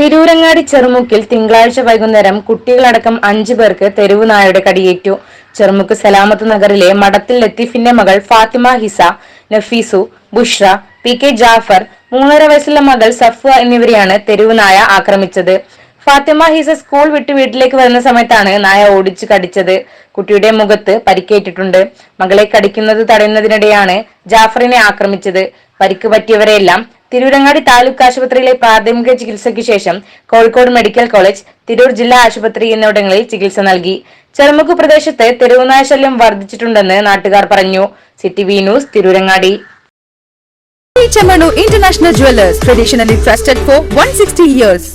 തിരൂരങ്ങാടി ചെറുമുക്കിൽ തിങ്കളാഴ്ച വൈകുന്നേരം കുട്ടികളടക്കം 5 പേർക്ക് തെരുവുനായയുടെ കടിയേറ്റു. ചെറുമുക്ക് സലാമത്ത് നഗറിലെ മഠത്തിൽ ലത്തീഫിന്റെ മകൾ ഫാത്തിമ ഹിസ, നഫീസു, ബുഷ്ര, PK ജാഫർ, 3.5 വയസ്സുള്ള മകൾ സഫ്വ എന്നിവരെയാണ് തെരുവുനായ ആക്രമിച്ചത്. ഫാത്തിമ ഹിസ സ്കൂൾ വിട്ട് വീട്ടിലേക്ക് വരുന്ന സമയത്താണ് നായ ഓടിച്ചു കടിച്ചത്. കുട്ടിയുടെ മുഖത്ത് പരിക്കേറ്റിട്ടുണ്ട്. മകളെ കടിക്കുന്നത് തടയുന്നതിനിടെയാണ് ജാഫറിനെ ആക്രമിച്ചത്. പരിക്ക് പറ്റിയവരെയെല്ലാം തിരൂരങ്ങാടി താലൂക്ക് ആശുപത്രിയിലെ പ്രാഥമിക ചികിത്സയ്ക്ക് ശേഷം കോഴിക്കോട് മെഡിക്കൽ കോളേജ്, തിരൂർ ജില്ലാ ആശുപത്രി എന്നിവിടങ്ങളിൽ ചികിത്സ നൽകി. ചെറുമുക്ക് പ്രദേശത്ത് തെരുവുനായ ശല്യം വർദ്ധിച്ചിട്ടുണ്ടെന്ന് നാട്ടുകാർ പറഞ്ഞു. CTV news, Tirurangadi. Chamanu International Jewelers, traditionally trusted for 160 years.